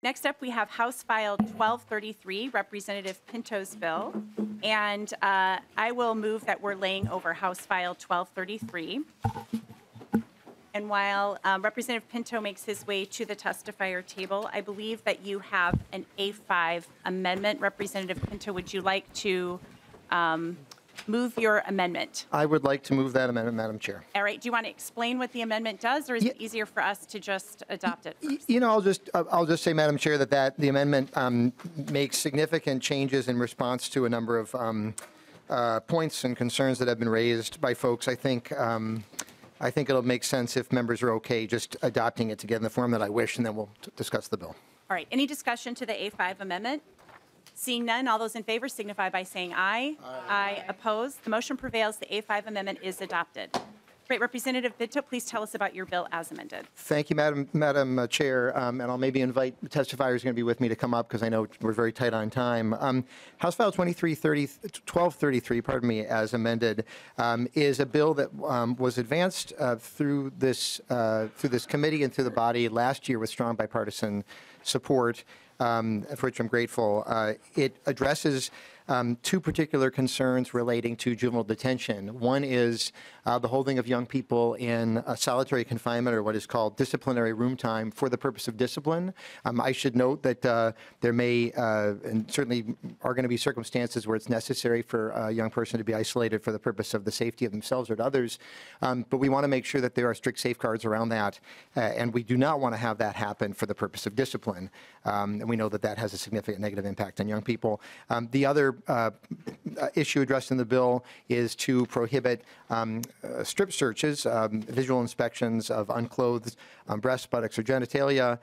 Next up, we have House File 1233, Representative Pinto's bill. And I will move that we're laying over House File 1233. And while Representative Pinto makes his way to the testifier table, I believe that you have an A5 amendment. Representative Pinto, would you like to move your amendment? I would like to move that amendment, Madam Chair. All right. Do you want to explain what the amendment does, or is it easier for us to just adopt it first? You know, I'll just say, Madam Chair, that the amendment makes significant changes in response to a number of points and concerns that have been raised by folks. I think it'll make sense if members are okay just adopting it together in the form that I wish, and then we'll discuss the bill. All right. Any discussion to the A5 amendment? Seeing none, all those in favor signify by saying aye. Aye. Opposed? The motion prevails. The A5 amendment is adopted. Great. Representative Pinto, please tell us about your bill as amended. Thank you, Madam Chair, and I'll maybe invite the testifier who's going to be with me to come up because I know we're very tight on time. House File 1233, pardon me, as amended, is a bill that was advanced through this committee and through the body last year with strong bipartisan support, for which I'm grateful. It addresses two particular concerns relating to juvenile detention. One is the holding of young people in solitary confinement, or what is called disciplinary room time, for the purpose of discipline. I should note that there may and certainly are going to be circumstances where it's necessary for a young person to be isolated for the purpose of the safety of themselves or to others. But we want to make sure that there are strict safeguards around that, and we do not want to have that happen for the purpose of discipline. And we know that that has a significant negative impact on young people. The other issue addressed in the bill is to prohibit strip searches, visual inspections of unclothed breasts, buttocks, or genitalia,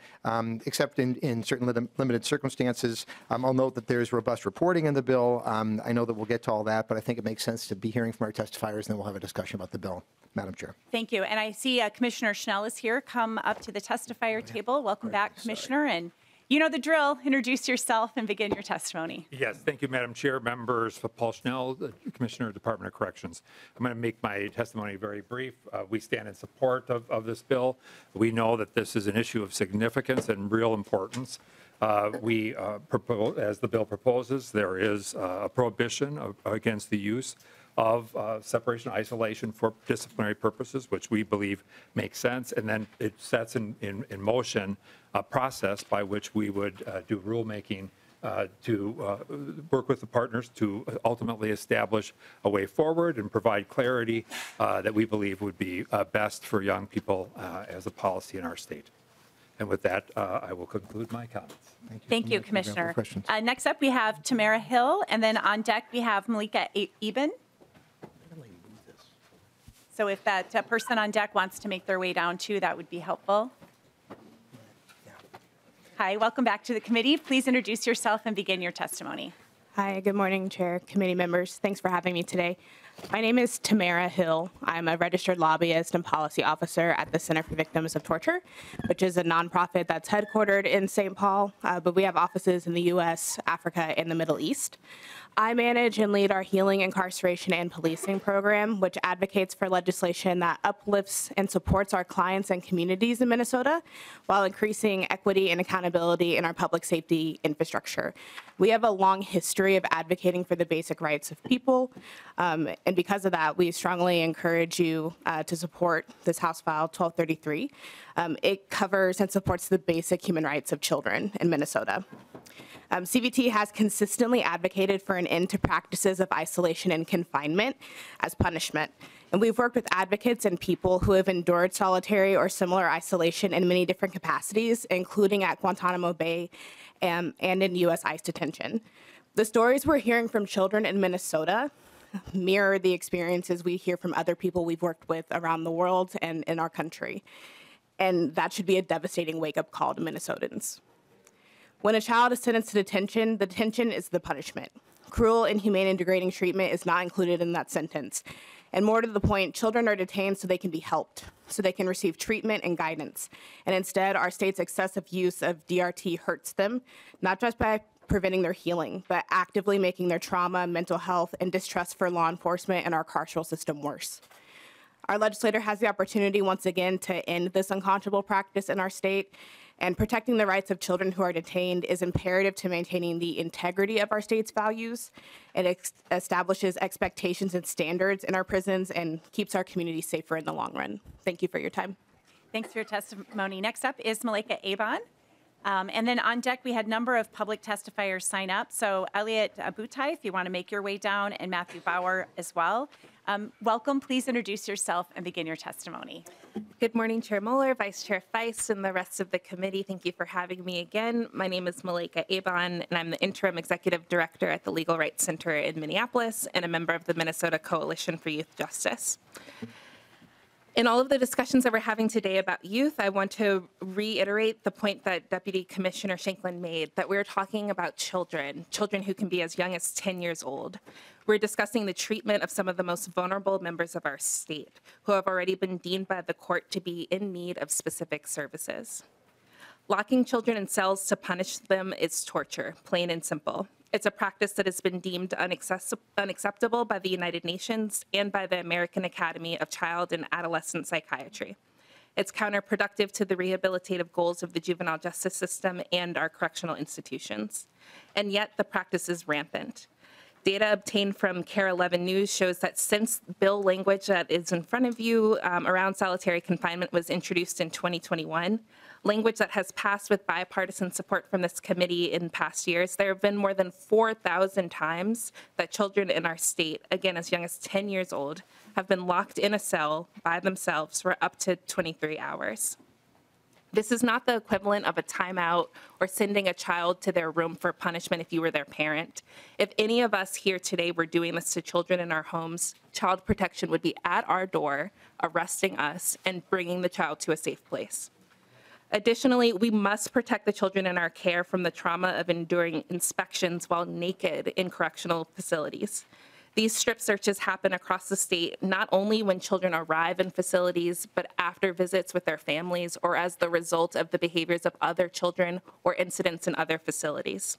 except in certain limited circumstances. I'll note that there's robust reporting in the bill. I know that we'll get to all that, but I think it makes sense to be hearing from our testifiers, and then we'll have a discussion about the bill. Madam Chair. Thank you. And I see Commissioner Schnell is here. Come up to the testifier table. Welcome back, Commissioner. And you know the drill. Introduce yourself and begin your testimony. Yes, thank you, Madam Chair. Members, Paul Schnell, the Commissioner of the Department of Corrections. I'm going to make my testimony very brief. We stand in support of this bill. We know that this is an issue of significance and real importance. We propose, as the bill proposes, there is a prohibition against the use of separation isolation for disciplinary purposes, which we believe makes sense, and then it sets in motion a process by which we would do rulemaking to work with the partners to ultimately establish a way forward and provide clarity that we believe would be best for young people as a policy in our state. And with that, I will conclude my comments. Thank you, Commissioner. Next up, we have Tamara Hill, and then on deck, we have Malika Eben. So if that person on deck wants to make their way down too, that would be helpful. Hi, welcome back to the committee. Please introduce yourself and begin your testimony. Hi, good morning, Chair, committee members. Thanks for having me today. My name is Tamara Hill. I'm a registered lobbyist and policy officer at the Center for Victims of Torture, which is a nonprofit that's headquartered in St. Paul, but we have offices in the U.S., Africa, and the Middle East. I manage and lead our Healing, Incarceration, and Policing program, which advocates for legislation that uplifts and supports our clients and communities in Minnesota while increasing equity and accountability in our public safety infrastructure. We have a long history of advocating for the basic rights of people, and because of that, we strongly encourage you to support this House File 1233. It covers and supports the basic human rights of children in Minnesota. CVT has consistently advocated for an end to practices of isolation and confinement as punishment. And we've worked with advocates and people who have endured solitary or similar isolation in many different capacities, including at Guantanamo Bay and in U.S. ICE detention. The stories we're hearing from children in Minnesota mirror the experiences we hear from other people we've worked with around the world and in our country. And that should be a devastating wake-up call to Minnesotans. When a child is sentenced to detention, the detention is the punishment. Cruel, inhumane, and degrading treatment is not included in that sentence. And more to the point, children are detained so they can be helped, so they can receive treatment and guidance. And instead, our state's excessive use of DRT hurts them, not just by preventing their healing, but actively making their trauma, mental health, and distrust for law enforcement and our carceral system worse. Our legislator has the opportunity once again to end this unconscionable practice in our state, And protecting the rights of children who are detained is imperative to maintaining the integrity of our state's values. It establishes expectations and standards in our prisons and keeps our community safer in the long run. Thank you for your time. Thanks for your testimony. Next up is Malika Abon. And then on deck, we had a number of public testifiers sign up. So Elliot Butay, if you want to make your way down, and Matthew Bauer as well. Welcome. Please introduce yourself and begin your testimony. Good morning, Chair Mueller, Vice Chair Feist, and the rest of the committee. Thank you for having me again. My name is Malika Abon, and I'm the Interim Executive Director at the Legal Rights Center in Minneapolis and a member of the Minnesota Coalition for Youth Justice. In all of the discussions that we're having today about youth, I want to reiterate the point that Deputy Commissioner Shanklin made, that we're talking about children who can be as young as 10 years old. We're discussing the treatment of some of the most vulnerable members of our state who have already been deemed by the court to be in need of specific services. Locking children in cells to punish them is torture, plain and simple. It's a practice that has been deemed unacceptable by the United Nations and by the American Academy of Child and Adolescent Psychiatry. It's counterproductive to the rehabilitative goals of the juvenile justice system and our correctional institutions. And yet the practice is rampant. Data obtained from KARE 11 News shows that since bill language that is in front of you around solitary confinement was introduced in 2021, language that has passed with bipartisan support from this committee in past years, there have been more than 4,000 times that children in our state, again as young as 10 years old, have been locked in a cell by themselves for up to 23 hours. This is not the equivalent of a timeout or sending a child to their room for punishment if you were their parent. If any of us here today were doing this to children in our homes, child protection would be at our door, arresting us and bringing the child to a safe place. Additionally, we must protect the children in our care from the trauma of enduring inspections while naked in correctional facilities. These strip searches happen across the state not only when children arrive in facilities, but after visits with their families or as the result of the behaviors of other children or incidents in other facilities.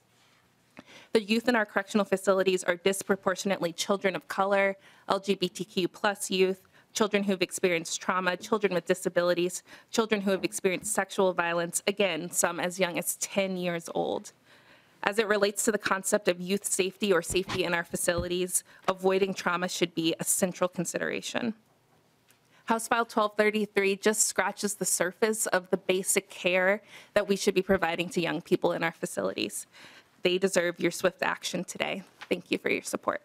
The youth in our correctional facilities are disproportionately children of color, LGBTQ+ youth, children who've experienced trauma, children with disabilities, children who have experienced sexual violence, again, some as young as 10 years old. As it relates to the concept of youth safety or safety in our facilities, avoiding trauma should be a central consideration. House File 1233 just scratches the surface of the basic care that we should be providing to young people in our facilities. They deserve your swift action today. Thank you for your support.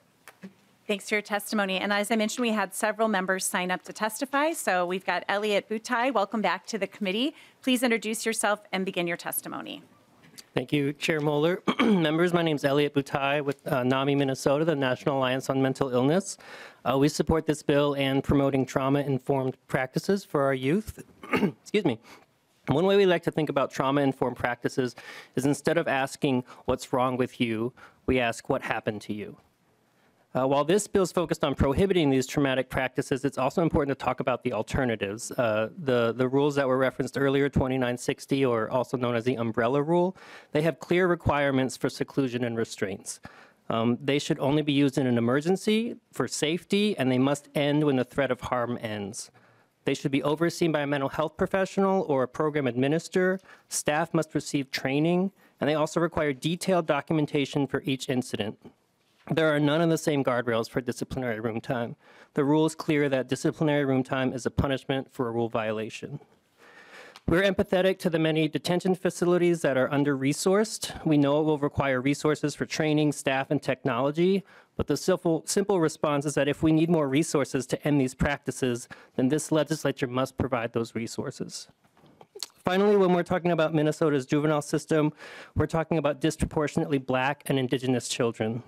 Thanks for your testimony. And as I mentioned, we had several members sign up to testify. So we've got Elliot Butay. Welcome back to the committee. Please introduce yourself and begin your testimony. Thank you, Chair Mueller. Members, my name is Elliot Butay with NAMI Minnesota, the National Alliance on Mental Illness. We support this bill and promoting trauma-informed practices for our youth. Excuse me. One way we like to think about trauma-informed practices is instead of asking what's wrong with you, we ask what happened to you. While this bill is focused on prohibiting these traumatic practices, it's also important to talk about the alternatives. The rules that were referenced earlier, 2960, or also known as the umbrella rule, they have clear requirements for seclusion and restraints. They should only be used in an emergency for safety, and they must end when the threat of harm ends. They should be overseen by a mental health professional or a program administrator. Staff must receive training, and they also require detailed documentation for each incident. There are none of the same guardrails for disciplinary room time. The rule is clear that disciplinary room time is a punishment for a rule violation. We're empathetic to the many detention facilities that are under-resourced. We know it will require resources for training, staff, and technology, but the simple response is that if we need more resources to end these practices, then this legislature must provide those resources. Finally, when we're talking about Minnesota's juvenile system, we're talking about disproportionately Black and Indigenous children.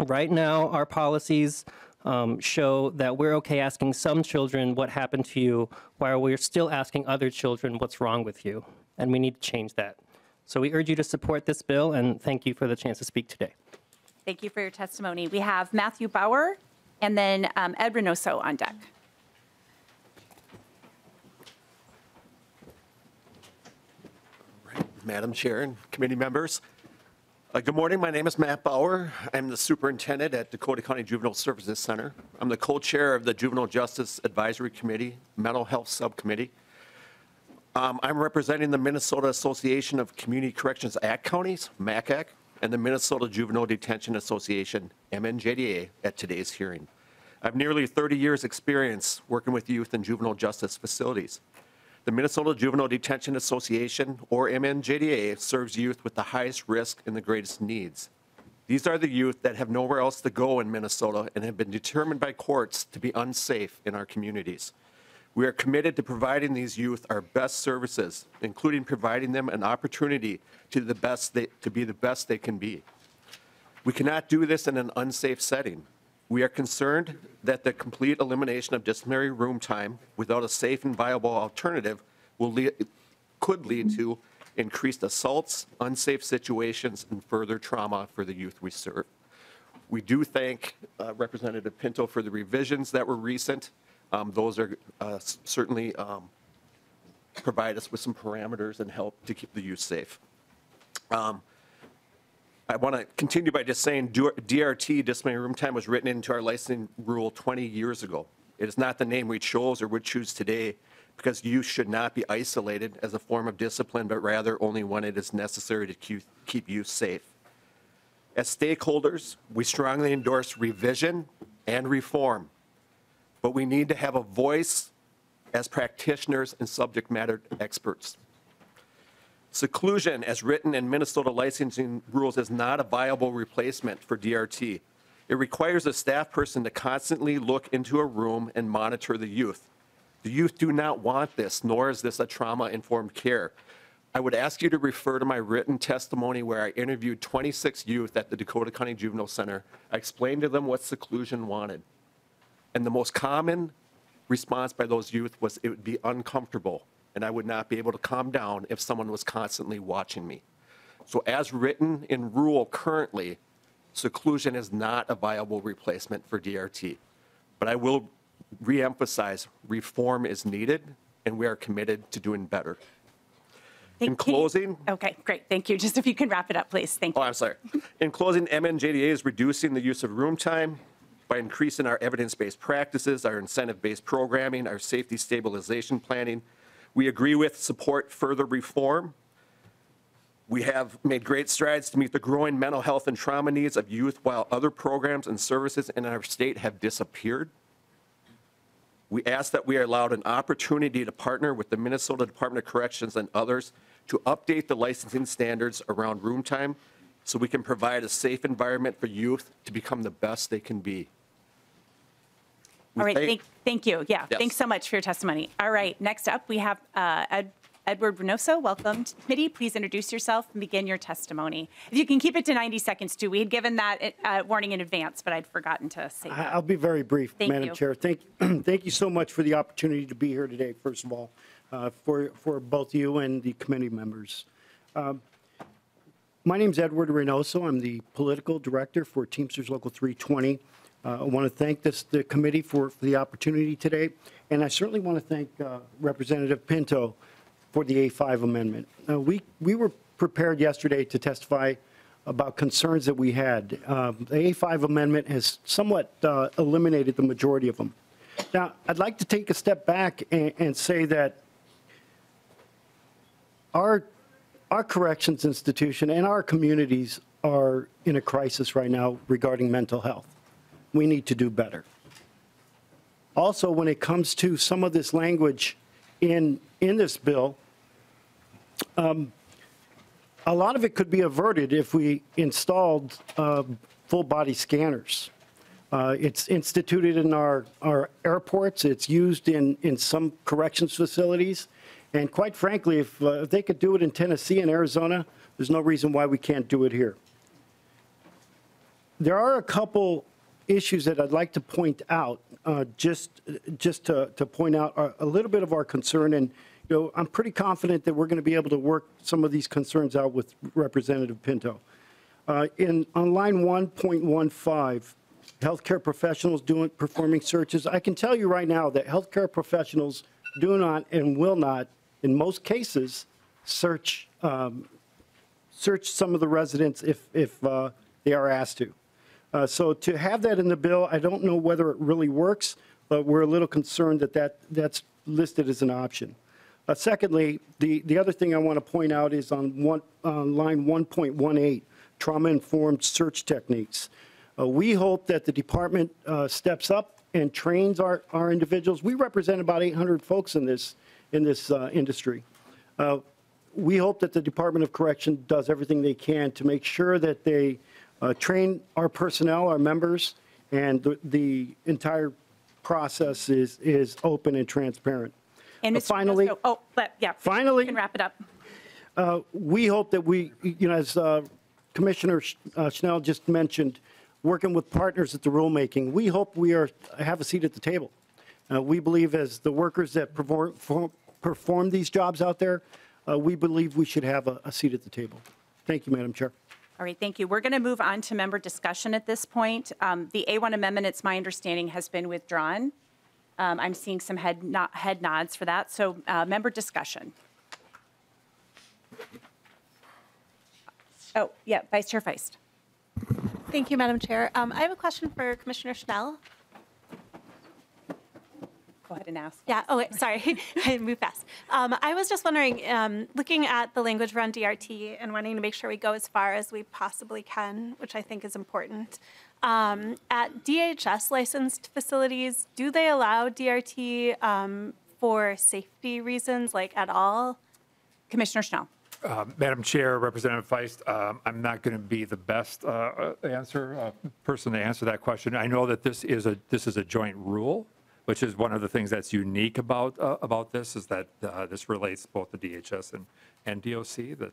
Right now, our policies show that we're okay asking some children what happened to you, while we're still asking other children what's wrong with you, and we need to change that. So we urge you to support this bill, and thank you for the chance to speak today. Thank you for your testimony. We have Matthew Bauer and then Ed Reynoso on deck. Madam Chair and committee members. Good morning. My name is Matt Bauer. I'm the superintendent at Dakota County Juvenile Services Center. I'm the co-chair of the Juvenile Justice Advisory Committee, Mental Health Subcommittee. I'm representing the Minnesota Association of Community Corrections Act Counties, MACAC, and the Minnesota Juvenile Detention Association, MNJDA, at today's hearing. I have nearly 30 years' experience working with youth in juvenile justice facilities. The Minnesota Juvenile Detention Association, or MNJDA, serves youth with the highest risk and the greatest needs. These are the youth that have nowhere else to go in Minnesota and have been determined by courts to be unsafe in our communities. We are committed to providing these youth our best services, including providing them an opportunity to be the best they can be. We cannot do this in an unsafe setting. We are concerned that the complete elimination of disciplinary room time without a safe and viable alternative could lead to increased assaults, unsafe situations, and further trauma for the youth we serve. We do thank Representative Pinto for the revisions that were recent. Those are certainly provide us with some parameters and help to keep the youth safe. I want to continue by just saying DRT, disciplinary room time, was written into our licensing rule 20 years ago. It is not the name we chose or would choose today because youth should not be isolated as a form of discipline, but rather only when it is necessary to keep youth safe. As stakeholders, we strongly endorse revision and reform, but we need to have a voice as practitioners and subject matter experts. Seclusion, as written in Minnesota licensing rules, is not a viable replacement for DRT. It requires a staff person to constantly look into a room and monitor the youth. The youth do not want this, nor is this a trauma-informed care. I would ask you to refer to my written testimony where I interviewed 26 youth at the Dakota County Juvenile Center. I explained to them what seclusion wanted. And the most common response by those youth was it would be uncomfortable and I would not be able to calm down if someone was constantly watching me. So as written in rule currently, seclusion is not a viable replacement for DRT. But I will reemphasize reform is needed and we are committed to doing better. In closing. Okay, great. Thank you. Just if you can wrap it up, please. Thank you. Oh, I'm sorry. In closing, MNJDA is reducing the use of room time by increasing our evidence-based practices, our incentive-based programming, our safety stabilization planning. We agree with support further reform. We have made great strides to meet the growing mental health and trauma needs of youth while other programs and services in our state have disappeared. We ask that we are allowed an opportunity to partner with the Minnesota Department of Corrections and others to update the licensing standards around room time so we can provide a safe environment for youth to become the best they can be. All right, thank you. Yeah, Yes. Thanks so much for your testimony. All right, next up we have Edward Reynoso. Welcome to the committee. Please introduce yourself and begin your testimony. If you can keep it to 90 seconds too. We had given that warning in advance, but I'd forgotten to say that. I'll be very brief, Thank Madam you. Chair. Thank you so much for the opportunity to be here today, first of all, for both you and the committee members. My name is Edward Reynoso. I'm the political director for Teamsters Local 320. I want to thank the committee for the opportunity today, and I certainly want to thank Representative Pinto for the A5 amendment. We were prepared yesterday to testify about concerns that we had. The A5 amendment has somewhat eliminated the majority of them. Now, I'd like to take a step back and say that our corrections institution and our communities are in a crisis right now regarding mental health. We need to do better. Also, when it comes to some of this language in this bill, a lot of it could be averted if we installed full body scanners. It's instituted in our airports. It's used in some corrections facilities. And quite frankly, if they could do it in Tennessee and Arizona, there's no reason why we can't do it here. There are a couple issues that I'd like to point out, just to point out a little bit of our concern. And I'm pretty confident that we're going to be able to work some of these concerns out with Representative Pinto. On line 1.15, healthcare professionals performing searches. I can tell you right now that healthcare professionals do not and will not, in most cases, search some of the residents if they are asked to. So to have that in the bill, I don't know whether it really works, but we're a little concerned that that's listed as an option. Secondly, the other thing I want to point out is on line 1.18, trauma-informed search techniques. We hope that the department steps up and trains our individuals. We represent about 800 folks in this industry. We hope that the Department of Correction does everything they can to make sure that they train our personnel, our members, and the entire process is open and transparent. And Mr. Finally, Reynoso, finally, you can wrap it up. we hope that we, as Commissioner Schnell just mentioned, working with partners at the rulemaking, we hope we have a seat at the table. We believe as the workers that perform these jobs out there, we believe we should have a seat at the table. Thank you, Madam Chair. All right, thank you. We're going to move on to member discussion at this point. The A1 amendment, it's my understanding, has been withdrawn. I'm seeing some head nods for that. So member discussion. Oh, yeah, Vice Chair Feist. Thank you, Madam Chair. I have a question for Commissioner Schnell. Go ahead and ask. Yeah, oh, wait, sorry, I moved fast. I was just wondering, looking at the language around DRT and wanting to make sure we go as far as we possibly can, which I think is important. At DHS licensed facilities, do they allow DRT for safety reasons, like at all? Commissioner Schnell. Madam Chair, Representative Feist, I'm not going to be the best person to answer that question. I know that this is a joint rule, which is one of the things that's unique about this, is that this relates both to DHS and DOC,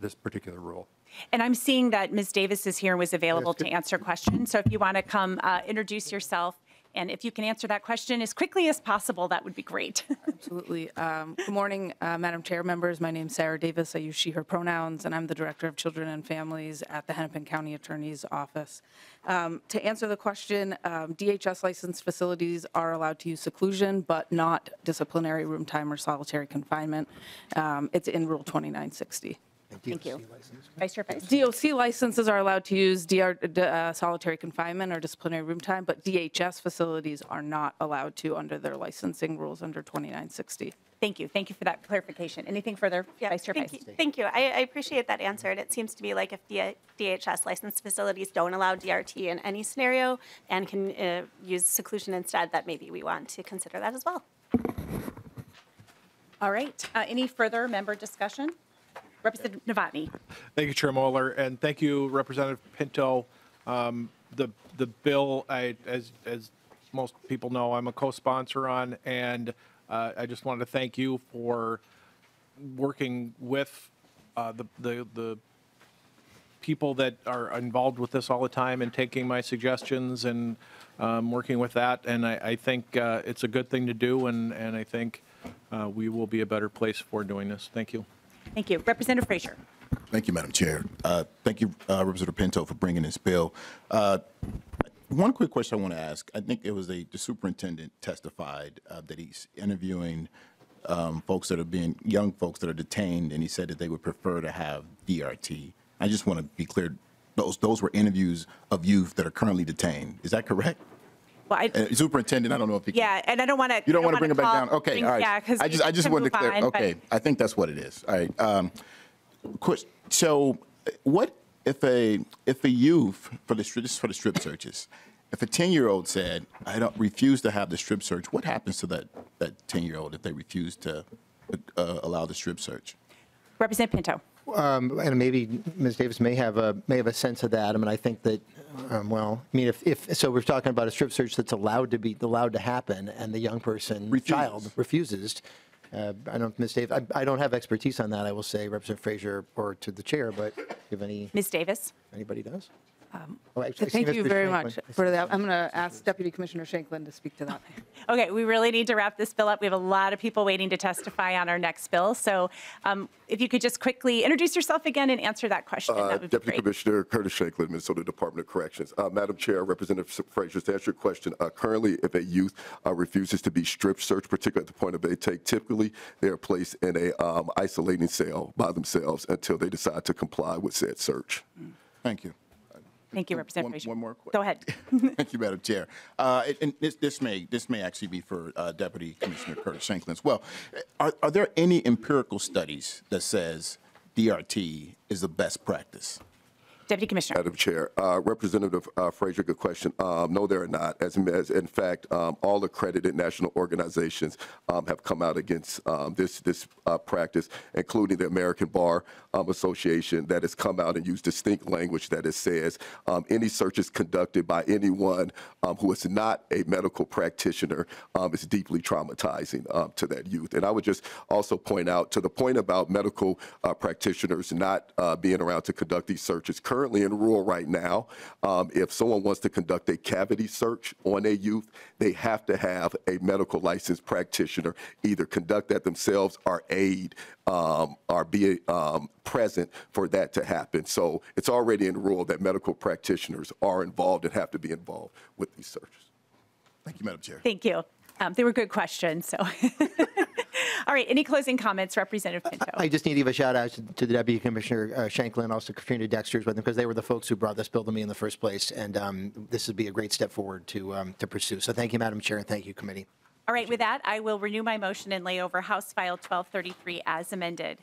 this particular rule. And I'm seeing that Ms. Davis is here and was available to answer questions. So if you want to come introduce yourself, and if you can answer that question as quickly as possible, that would be great. Absolutely. Good morning, Madam Chair, members. My name is Sarah Davis. I use she, her pronouns, and I'm the Director of Children and Families at the Hennepin County Attorney's Office. To answer the question, DHS licensed facilities are allowed to use seclusion, but not disciplinary room time or solitary confinement. It's in Rule 2960. Thank you. Vice Chair Feist. DOC licenses are allowed to use solitary confinement or disciplinary room time, but DHS facilities are not allowed to under their licensing rules under 2960. Thank you. Thank you for that clarification. Anything further, Vice Chair Feist? Thank you. I appreciate that answer. And it seems to me like if DHS licensed facilities don't allow DRT in any scenario and can use seclusion instead, that maybe we want to consider that as well. All right. Any further member discussion? Representative Novotny. Thank you, Chair Moeller, and thank you, Representative Pinto. The bill, as most people know, I'm a co-sponsor on, and I just wanted to thank you for working with the people that are involved with this all the time and taking my suggestions and working with that. And I think it's a good thing to do, and I think we will be a better place for doing this. Thank you. Thank you. Representative Frazier. Thank you, Madam Chair. Thank you, Representative Pinto, for bringing this bill. One quick question I want to ask. I think it was the superintendent testified that he's interviewing folks that are young folks that are detained, and he said that they would prefer to have DRT. I just want to be clear, those were interviews of youth that are currently detained. Is that correct? Well, Superintendent, I don't know if he yeah, and I don't want to. You don't want to bring it back down? Okay, things, all right. Yeah, because I just wanted to clear. Okay, I think that's what it is. All right. So, what if a youth for the strip searches, if a 10-year-old said, "I refuse to have the strip search," what happens to that 10-year-old if they refuse to allow the strip search? Representative Pinto. And maybe Ms. Davis may have a sense of that. I mean, I think that, if so, we're talking about a strip search that's allowed to happen, and the young person, child, refuses. I don't, Ms. Davis, I don't have expertise on that. I will say, Representative Frazier, or to the chair, but do you have any? Ms. Davis. Anybody does? Thank you very much for that. I'm going to ask Deputy Commissioner Shanklin to speak to that. Okay, we really need to wrap this bill up. We have a lot of people waiting to testify on our next bill. So if you could just quickly introduce yourself again and answer that question, that would be Deputy great. Commissioner Curtis Shanklin, Minnesota Department of Corrections. Madam Chair, Representative Frazier, to answer your question, currently if a youth refuses to be strip searched, particularly at the point of intake, typically they are placed in a isolating cell by themselves until they decide to comply with said search. Thank you. Thank you, Representative Frazier. One more question. Go ahead. Thank you, Madam Chair. And this may actually be for Deputy Commissioner Curtis Shanklin as well. Are there any empirical studies that says DRT is the best practice? Deputy Commissioner. Madam Chair, Representative Frazier, good question. No, there are not. As in fact, all accredited national organizations have come out against this practice, including the American Bar Association, that has come out and used distinct language that it says any searches conducted by anyone who is not a medical practitioner is deeply traumatizing to that youth. And I would just also point out to the point about medical practitioners not being around to conduct these searches. Currently in rule right now, if someone wants to conduct a cavity search on a youth, they have to have a medical licensed practitioner either conduct that themselves or aid or be present for that to happen. So it's already in rule that medical practitioners are involved and have to be involved with these searches. Thank you, Madam Chair. Thank you. They were good questions. So, all right. Any closing comments, Representative Pinto? I just need to give a shout out to the Deputy Commissioner Shanklin, also Katrina Dexter's with them, because they were the folks who brought this bill to me in the first place, and this would be a great step forward to pursue. So thank you, Madam Chair, and thank you, committee. All right. With that, I will renew my motion and lay over House File 1233 as amended.